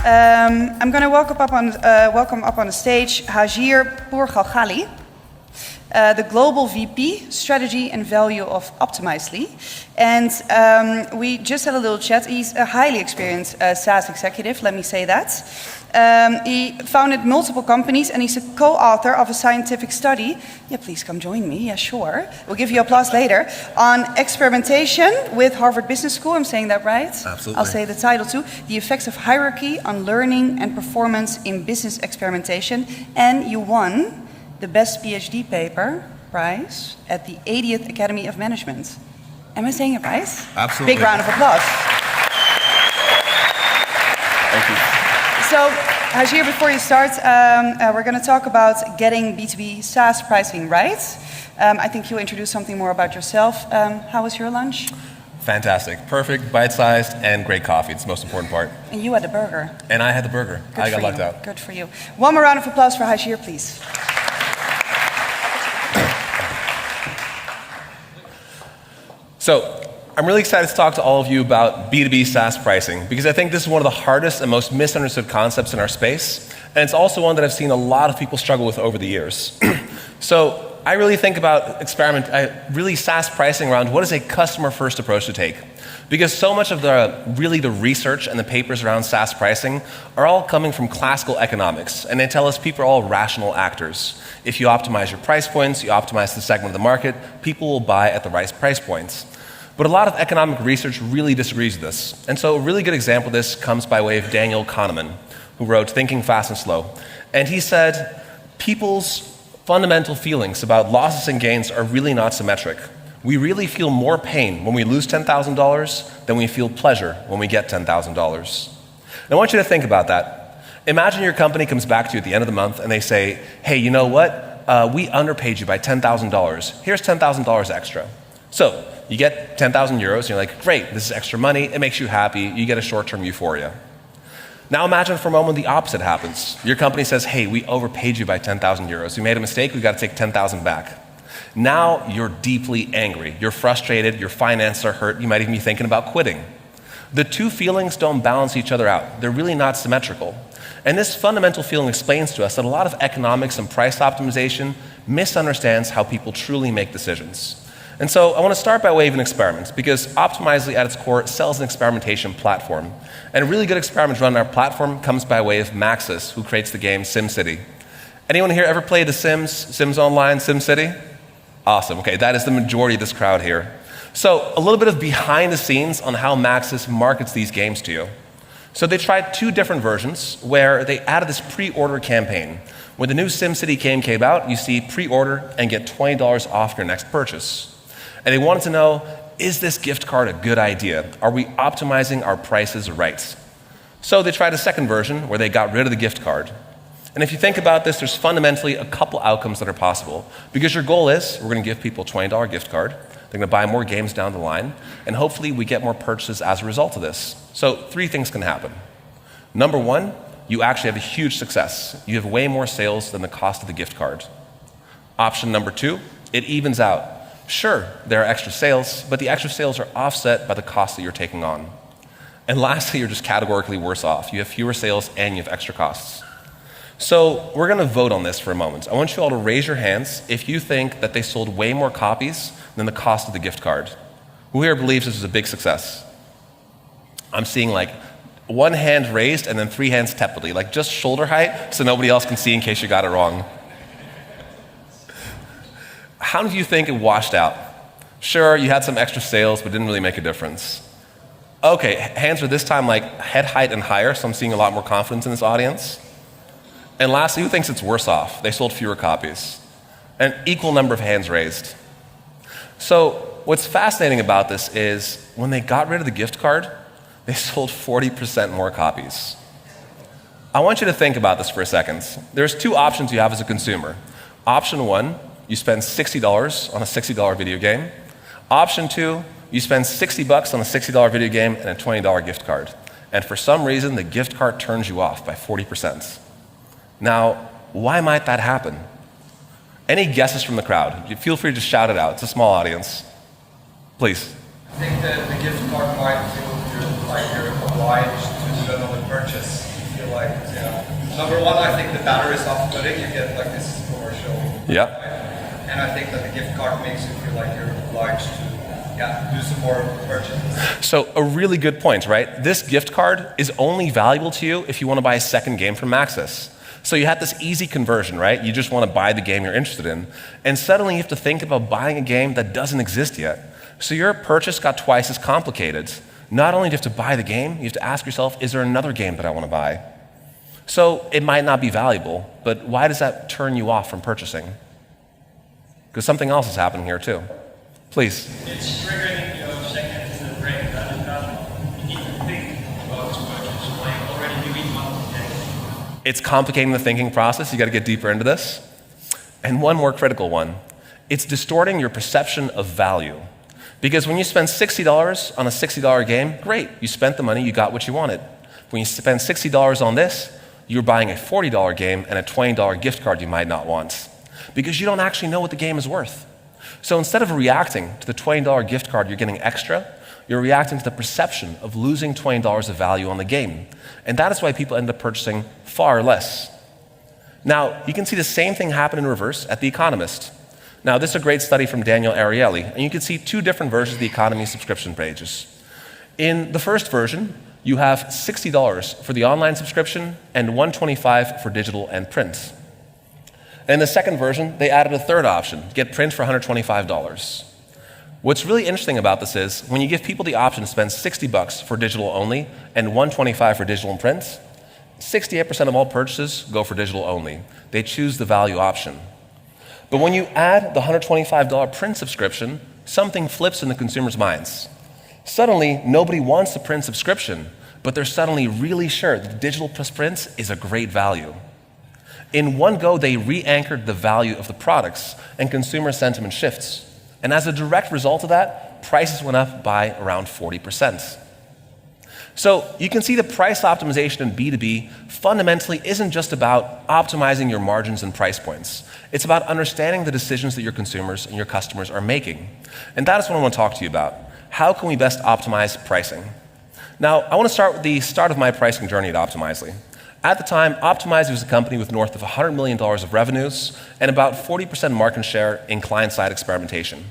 I'm going to welcome up on the stage Hazjier Pourkhalkhali, the Global VP, Strategy and Value of Optimizely. And we just had a little chat. He's a highly experienced SaaS executive, let me say that. He founded multiple companies and he's a co-author of a scientific study. Yeah, please come join me. Yeah, sure. We'll give you applause later. On experimentation with Harvard Business School. I'm saying that right? Absolutely. I'll say the title too. The effects of hierarchy on learning and performance in business experimentation. And you won the best PhD paper prize at the 80th Academy of Management. Am I saying it right? Absolutely. Big round of applause. Thank you. So, Hazjier, before you start, we're going to talk about getting B2B SaaS pricing right. I think you'll introduce something more about yourself. How was your lunch? Fantastic. Perfect, bite-sized, and great coffee. It's the most important part. And you had the burger. And I had the burger. I got lucked out. Good for you. One more round of applause for Hazjier, please. So, I'm really excited to talk to all of you about B2B SaaS pricing because I think this is one of the hardest and most misunderstood concepts in our space, and it's also one that I've seen a lot of people struggle with over the years. So, I really think about SaaS pricing around what is a customer-first approach to take. Because so much of the research and the papers around SaaS pricing are all coming from classical economics, and they tell us people are all rational actors. If you optimize your price points, you optimize the segment of the market, people will buy at the right price points. But a lot of economic research really disagrees with this. And so a really good example of this comes by way of Daniel Kahneman, who wrote Thinking Fast and Slow. And he said, people's fundamental feelings about losses and gains are really not symmetric. We really feel more pain when we lose $10,000 than we feel pleasure when we get $10,000. And I want you to think about that. Imagine your company comes back to you at the end of the month and they say, hey, you know what? We underpaid you by $10,000. Here's $10,000 extra. So you get 10,000 euros and you're like, great, this is extra money. It makes you happy. You get a short-term euphoria. Now imagine for a moment the opposite happens. Your company says, hey, we overpaid you by 10,000 euros. We made a mistake. We've got to take 10,000 back. Now you're deeply angry. You're frustrated. Your finances are hurt. You might even be thinking about quitting. The two feelings don't balance each other out. They're really not symmetrical. And this fundamental feeling explains to us that a lot of economics and price optimization misunderstands how people truly make decisions. And so I want to start by way of an experiment, because Optimizely at its core sells an experimentation platform. And a really good experiment run on our platform comes by way of Maxis, who creates the game SimCity. Anyone here ever played The Sims, Sims Online, SimCity? Awesome. Okay, that is the majority of this crowd here. So a little bit of behind the scenes on how Maxis markets these games to you. So they tried two different versions where they added this pre-order campaign. When the new SimCity game came out, you see pre-order and get $20 off your next purchase. And they wanted to know, is this gift card a good idea? Are we optimizing our prices right? So they tried a second version where they got rid of the gift card. And if you think about this, there's fundamentally a couple outcomes that are possible. Because your goal is, we're going to give people a $20 gift card, they're going to buy more games down the line, and hopefully we get more purchases as a result of this. So 3 things can happen. Number 1, you actually have a huge success. You have way more sales than the cost of the gift card. Option number 2, it evens out. Sure, there are extra sales, but the extra sales are offset by the cost that you're taking on. And lastly, you're just categorically worse off. You have fewer sales and you have extra costs. So we're going to vote on this for a moment. I want you all to raise your hands if you think that they sold way more copies than the cost of the gift card. Who here believes this was a big success? I'm seeing like 1 hand raised and then 3 hands tepidly, like just shoulder height so nobody else can see in case you got it wrong. How many of you think it washed out? Sure, you had some extra sales, but didn't really make a difference. Okay, hands are this time like head height and higher, so I'm seeing a lot more confidence in this audience. And lastly, who thinks it's worse off? They sold fewer copies. An equal number of hands raised. So what's fascinating about this is when they got rid of the gift card, they sold 40% more copies. I want you to think about this for a second. There's 2 options you have as a consumer. Option 1, you spend $60 on a $60 video game. Option 2, you spend $60 on a $60 video game and a $20 gift card. And for some reason, the gift card turns you off by 40%. Now, why might that happen? Any guesses from the crowd? Feel free to shout it out. It's a small audience. Please. I think that the gift card might feel like you're obliged to do another purchase. feel like, number one, I think the battery is off-putting. You get like this commercial. Yeah. And I think that the gift card makes you feel like you're obliged to do some more purchases. So a really good point, right? This gift card is only valuable to you if you want to buy a second game from Maxis. So you have this easy conversion, right? You just want to buy the game you're interested in. And suddenly you have to think about buying a game that doesn't exist yet. So your purchase got twice as complicated. Not only do you have to buy the game, you have to ask yourself, is there another game that I want to buy? So it might not be valuable, but why does that turn you off from purchasing? Because something else is happening here too. Please. It's triggering your second into the brain that you need to think about this purchase. Like already doing one thing. It's complicating the thinking process. You got to get deeper into this. And one more critical one. It's distorting your perception of value. Because when you spend $60 on a $60 game, great. You spent the money, you got what you wanted. When you spend $60 on this, you're buying a $40 game and a $20 gift card you might not want. Because you don't actually know what the game is worth. So instead of reacting to the $20 gift card you're getting extra, you're reacting to the perception of losing $20 of value on the game. And that is why people end up purchasing far less. Now, you can see the same thing happen in reverse at The Economist. Now, this is a great study from Daniel Ariely, and you can see two different versions of the Economy subscription pages. In the first version, you have $60 for the online subscription and $125 for digital and print. And in the second version, they added a third option, get print for $125. What's really interesting about this is when you give people the option to spend $60 for digital only and $125 for digital and print, 68% of all purchases go for digital only. They choose the value option. But when you add the $125 print subscription, something flips in the consumer's minds. Suddenly, nobody wants the print subscription, but they're suddenly really sure that the digital plus print is a great value. In one go, they re-anchored the value of the products, and consumer sentiment shifts. And as a direct result of that, prices went up by around 40%. So you can see the price optimization in B2B fundamentally isn't just about optimizing your margins and price points. It's about understanding the decisions that your consumers and your customers are making. And that is what I want to talk to you about. How can we best optimize pricing? Now, I want to start with the start of my pricing journey at Optimizely. At the time, Optimizely was a company with north of $100 million of revenues and about 40% market share in client-side experimentation.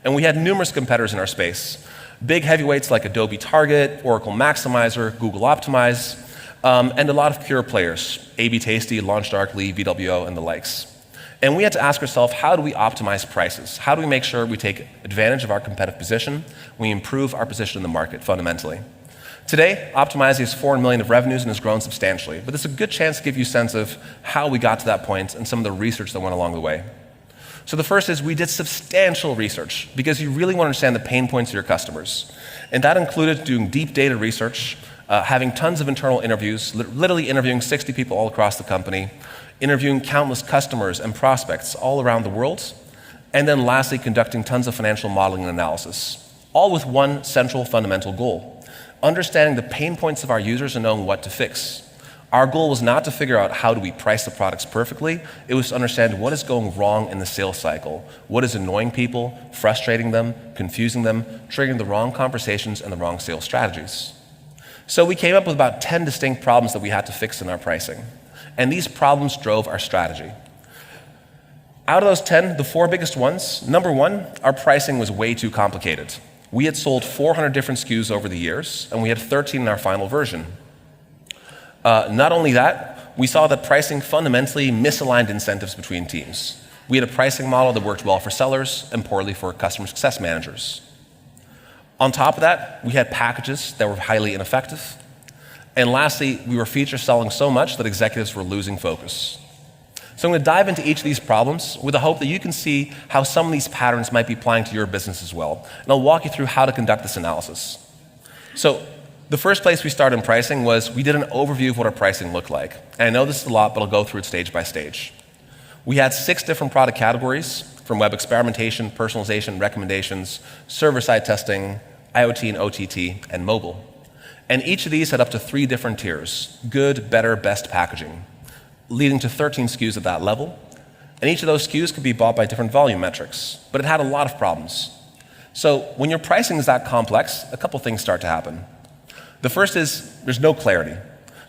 And we had numerous competitors in our space. Big heavyweights like Adobe Target, Oracle Maximizer, Google Optimize, and a lot of pure players, AB Tasty, LaunchDarkly, VWO, and the likes. And we had to ask ourselves, how do we optimize prices? How do we make sure we take advantage of our competitive position? We improve our position in the market fundamentally. Today, Optimizely has $4 million of revenues and has grown substantially, but there's a good chance to give you a sense of how we got to that point and some of the research that went along the way. So the first is we did substantial research because you really want to understand the pain points of your customers. And that included doing deep data research, having tons of internal interviews, literally interviewing 60 people all across the company, interviewing countless customers and prospects all around the world, and then lastly, conducting tons of financial modeling and analysis, all with one central fundamental goal: understanding the pain points of our users and knowing what to fix. Our goal was not to figure out how do we price the products perfectly, it was to understand what is going wrong in the sales cycle, what is annoying people, frustrating them, confusing them, triggering the wrong conversations and the wrong sales strategies. So we came up with about 10 distinct problems that we had to fix in our pricing. And these problems drove our strategy. Out of those 10, the 4 biggest ones, number 1, our pricing was way too complicated. We had sold 400 different SKUs over the years, and we had 13 in our final version. Not only that, we saw that pricing fundamentally misaligned incentives between teams. We had a pricing model that worked well for sellers and poorly for customer success managers. On top of that, we had packages that were highly ineffective. And lastly, we were feature selling so much that executives were losing focus. So I'm going to dive into each of these problems with the hope that you can see how some of these patterns might be applying to your business as well. And I'll walk you through how to conduct this analysis. So the first place we started in pricing was we did an overview of what our pricing looked like. And I know this is a lot, but I'll go through it stage by stage. We had 6 different product categories, from web experimentation, personalization, recommendations, server-side testing, IoT and OTT, and mobile. And each of these had up to 3 different tiers: good, better, best packaging, leading to 13 SKUs at that level. And each of those SKUs could be bought by different volume metrics, but it had a lot of problems. So when your pricing is that complex, a couple things start to happen. The first is there's no clarity.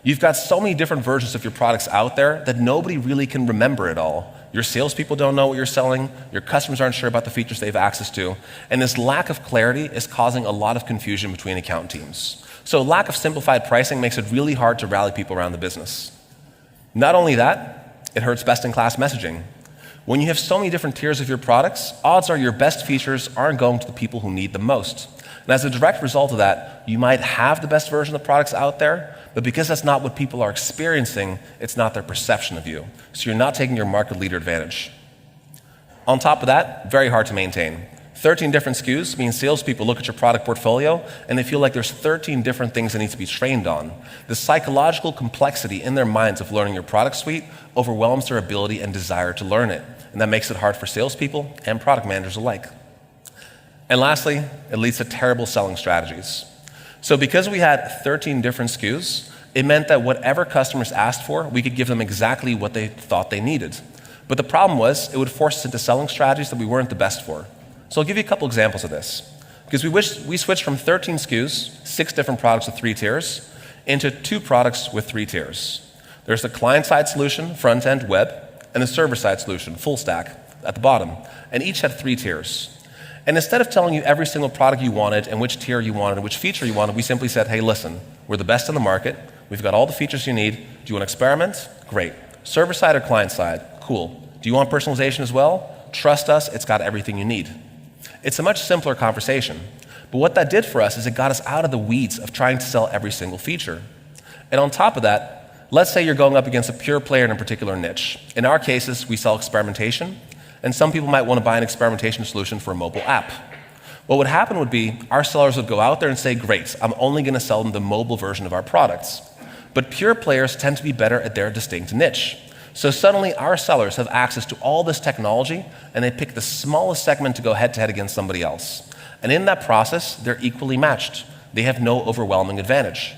You've got so many different versions of your products out there that nobody really can remember it all. Your salespeople don't know what you're selling, your customers aren't sure about the features they have access to, and this lack of clarity is causing a lot of confusion between account teams. So lack of simplified pricing makes it really hard to rally people around the business. Not only that, it hurts best-in-class messaging. When you have so many different tiers of your products, odds are your best features aren't going to the people who need them most. And as a direct result of that, you might have the best version of the products out there, but because that's not what people are experiencing, it's not their perception of you. So you're not taking your market leader advantage. On top of that, very hard to maintain. 13 different SKUs means salespeople look at your product portfolio and they feel like there's 13 different things they need to be trained on. The psychological complexity in their minds of learning your product suite overwhelms their ability and desire to learn it. And that makes it hard for salespeople and product managers alike. And lastly, it leads to terrible selling strategies. So because we had 13 different SKUs, it meant that whatever customers asked for, we could give them exactly what they thought they needed. But the problem was, it would force us into selling strategies that we weren't the best for. So I'll give you a couple examples of this. Because we switched from 13 SKUs, 6 different products with 3 tiers, into 2 products with 3 tiers. There's the client-side solution, front-end, web, and the server-side solution, full stack, at the bottom. And each had 3 tiers. And instead of telling you every single product you wanted and which tier you wanted and which feature you wanted, we simply said, hey, listen, we're the best in the market. We've got all the features you need. Do you want to experiment? Great. Server-side or client-side? Cool. Do you want personalization as well? Trust us, it's got everything you need. It's a much simpler conversation. But what that did for us is it got us out of the weeds of trying to sell every single feature. And on top of that, let's say you're going up against a pure player in a particular niche. In our cases, we sell experimentation. And some people might want to buy an experimentation solution for a mobile app. What would happen would be our sellers would go out there and say, great, I'm only going to sell them the mobile version of our products. But pure players tend to be better at their distinct niche. So suddenly our sellers have access to all this technology and they pick the smallest segment to go head-to-head against somebody else. And in that process, they're equally matched. They have no overwhelming advantage.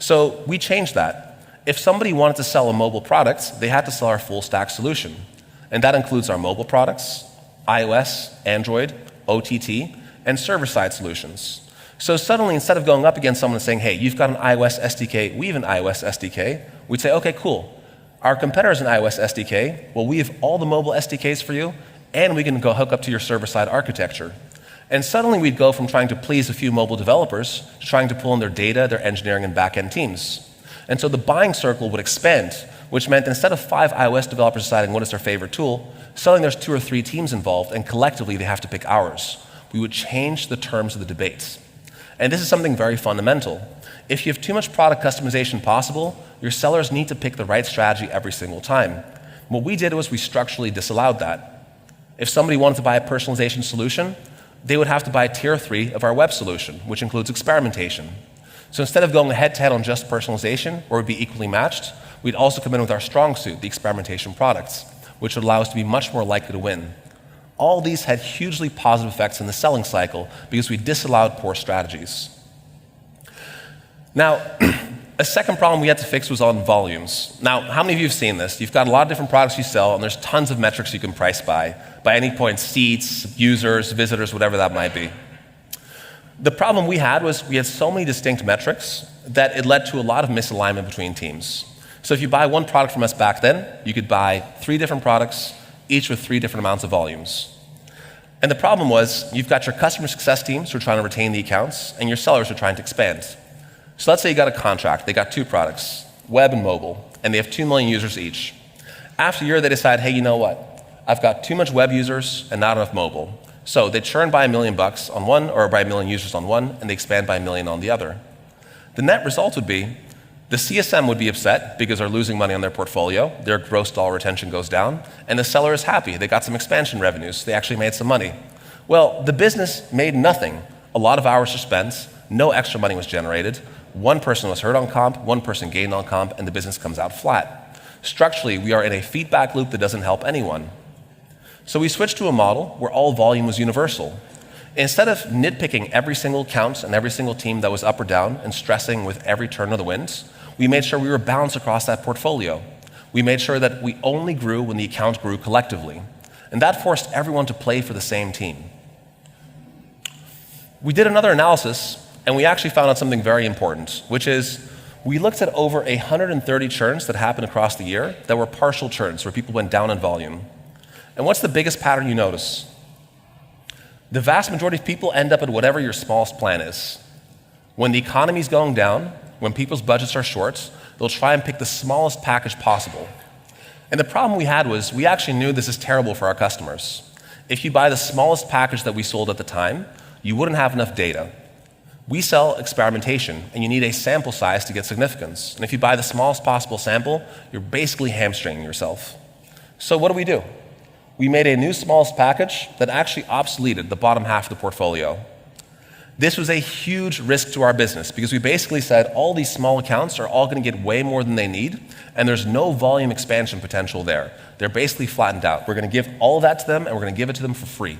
So we changed that. If somebody wanted to sell a mobile product, they had to sell our full stack solution. And that includes our mobile products, iOS, Android, OTT, and server-side solutions. So suddenly, instead of going up against someone and saying, hey, you've got an iOS SDK, we have an iOS SDK, we'd say, okay, cool. Our competitor's an iOS SDK, well, we have all the mobile SDKs for you, and we can go hook up to your server-side architecture. And suddenly we'd go from trying to please a few mobile developers to trying to pull in their data, their engineering, and back-end teams. And so the buying circle would expand, which meant instead of 5 iOS developers deciding what is their favorite tool, suddenly there's 2 or 3 teams involved, and collectively they have to pick ours. We would change the terms of the debates. And this is something very fundamental. If you have too much product customization possible, your sellers need to pick the right strategy every single time. What we did was we structurally disallowed that. If somebody wanted to buy a personalization solution, they would have to buy tier 3 of our web solution, which includes experimentation. So instead of going head-to-head on just personalization, where we'd be equally matched, we'd also come in with our strong suit, the experimentation products, which would allow us to be much more likely to win. All these had hugely positive effects in the selling cycle because we disallowed poor strategies. Now, a second problem we had to fix was on volumes. Now, how many of you have seen this? You've got a lot of different products you sell, and there's tons of metrics you can price by any point, seats, users, visitors, whatever that might be. The problem we had was we had so many distinct metrics that it led to a lot of misalignment between teams. So if you buy one product from us back then, you could buy 3 different products, each with 3 different amounts of volumes. And the problem was you've got your customer success teams who are trying to retain the accounts, and your sellers who are trying to expand. So let's say you got a contract, they got 2 products, web and mobile, and they have 2 million users each. After a year, they decide, hey, you know what? I've got too much web users and not enough mobile. So they churn by $1 million on one, or by 1 million users on one, and they expand by 1 million on the other. The net result would be the CSM would be upset because they're losing money on their portfolio, their gross dollar retention goes down, and the seller is happy. They got some expansion revenues. They actually made some money. Well, the business made nothing. A lot of hours were spent, no extra money was generated, 1 person was hurt on comp, 1 person gained on comp, and the business comes out flat. Structurally, we are in a feedback loop that doesn't help anyone. So we switched to a model where all volume was universal. Instead of nitpicking every single count and every single team that was up or down and stressing with every turn of the wind, we made sure we were balanced across that portfolio. We made sure that we only grew when the account grew collectively. And that forced everyone to play for the same team. We did another analysis, and we actually found out something very important, which is we looked at over 130 churns that happened across the year that were partial churns, where people went down in volume. And what's the biggest pattern you notice? The vast majority of people end up at whatever your smallest plan is. When the economy's going down, when people's budgets are short, they'll try and pick the smallest package possible. And the problem we had was we actually knew this is terrible for our customers. If you buy the smallest package that we sold at the time, you wouldn't have enough data. We sell experimentation, and you need a sample size to get significance. And if you buy the smallest possible sample, you're basically hamstringing yourself. So what do? We made a new smallest package that actually obsoleted the bottom half of the portfolio. This was a huge risk to our business because we basically said all these small accounts are all going to get way more than they need, and there's no volume expansion potential there. They're basically flattened out. We're going to give all of that to them, and we're going to give it to them for free.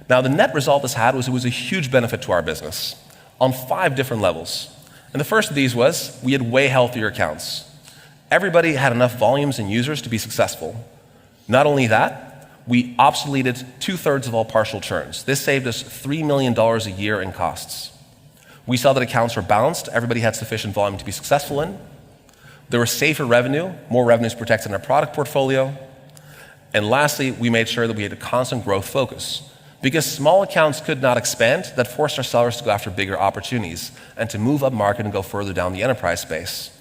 Now, the net result this had was it was a huge benefit to our business on 5 different levels. And the first of these was we had way healthier accounts. Everybody had enough volumes and users to be successful. Not only that, we obsoleted 2/3 of all partial churns. This saved us $3 million a year in costs. We saw that accounts were balanced, everybody had sufficient volume to be successful in. There was safer revenue, more revenues protected in our product portfolio. And lastly, we made sure that we had a constant growth focus. Because small accounts could not expand, that forced our sellers to go after bigger opportunities and to move up market and go further down the enterprise space.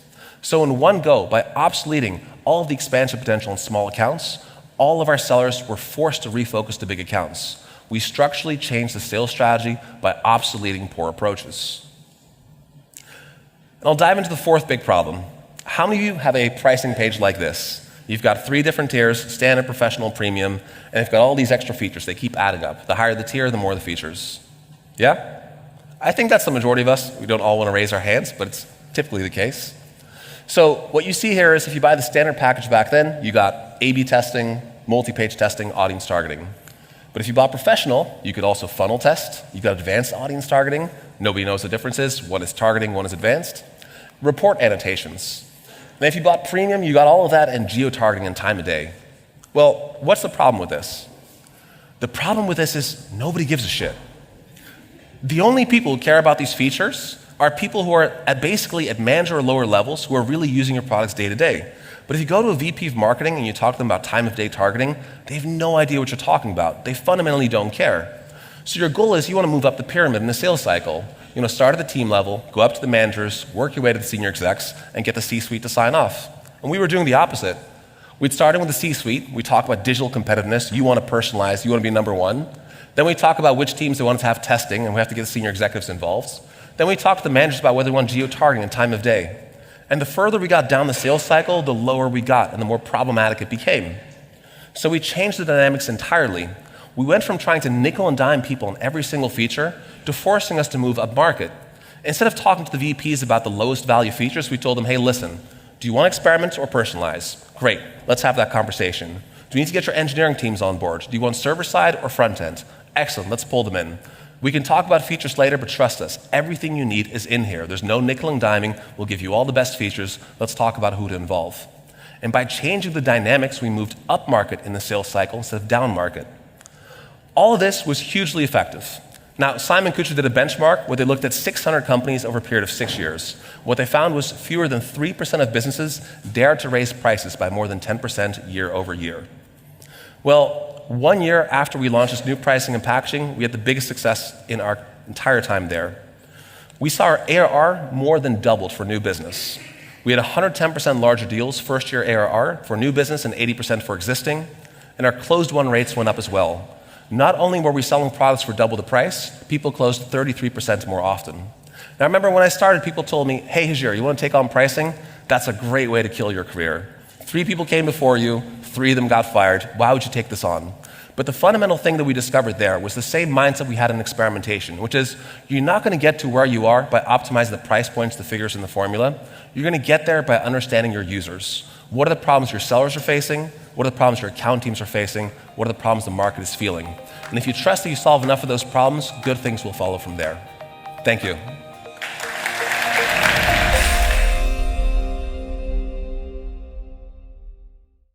So in one go, by obsoleting all of the expansion potential in small accounts, all of our sellers were forced to refocus to big accounts. We structurally changed the sales strategy by obsoleting poor approaches. And I'll dive into the 4th big problem. How many of you have a pricing page like this? You've got 3 different tiers, standard, professional, premium, and you've got all these extra features. They keep adding up. The higher the tier, the more the features. Yeah? I think that's the majority of us. We don't all want to raise our hands, but it's typically the case. So what you see here is if you buy the standard package back then, you got A/B testing, multi-page testing, audience targeting. But if you bought professional, you could also funnel test. You got advanced audience targeting. Nobody knows the differences. One is targeting, one is advanced. Report annotations. And if you bought premium, you got all of that and geo-targeting and time of day. Well, what's the problem with this? The problem with this is nobody gives a shit. The only people who care about these features are people who are basically at manager or lower levels who are really using your products day to day. But if you go to a VP of marketing and you talk to them about time of day targeting, they have no idea what you're talking about. They fundamentally don't care. So your goal is you want to move up the pyramid in the sales cycle. You want to start at the team level, go up to the managers, work your way to the senior execs, and get the C-suite to sign off. And we were doing the opposite. We'd start with the C-suite. We talk about digital competitiveness. You want to personalize. You want to be number one. Then we talk about which teams they want to have testing, and we have to get the senior executives involved. Then we talk to the managers about whether they want geo-targeting and time of day. And the further we got down the sales cycle, the lower we got and the more problematic it became. So we changed the dynamics entirely. We went from trying to nickel and dime people on every single feature to forcing us to move up market. Instead of talking to the VPs about the lowest value features, we told them, hey, listen, do you want to experiment or personalize? Great, let's have that conversation. Do you need to get your engineering teams on board? Do you want server side or front end? Excellent, let's pull them in. We can talk about features later, but trust us, everything you need is in here. There's no nickel and diming. We'll give you all the best features. Let's talk about who to involve. And by changing the dynamics, we moved up market in the sales cycle instead of down market. All of this was hugely effective. Now, Simon Kucher did a benchmark where they looked at 600 companies over a period of 6 years. What they found was fewer than 3% of businesses dared to raise prices by more than 10% year over year. Well, 1 year after we launched this new pricing and packaging, we had the biggest success in our entire time there. We saw our ARR more than doubled for new business. We had 110% larger deals, first year ARR for new business and 80% for existing, and our closed won rates went up as well. Not only were we selling products for double the price, people closed 33% more often. Now, I remember when I started, people told me, hey, Hazjier, you want to take on pricing? That's a great way to kill your career. 3 people came before you, 3 of them got fired. Why would you take this on? But the fundamental thing that we discovered there was the same mindset we had in experimentation, which is you're not going to get to where you are by optimizing the price points, the figures, and the formula. You're going to get there by understanding your users. What are the problems your sellers are facing? What are the problems your account teams are facing? What are the problems the market is feeling? And if you trust that you solve enough of those problems, good things will follow from there. Thank you.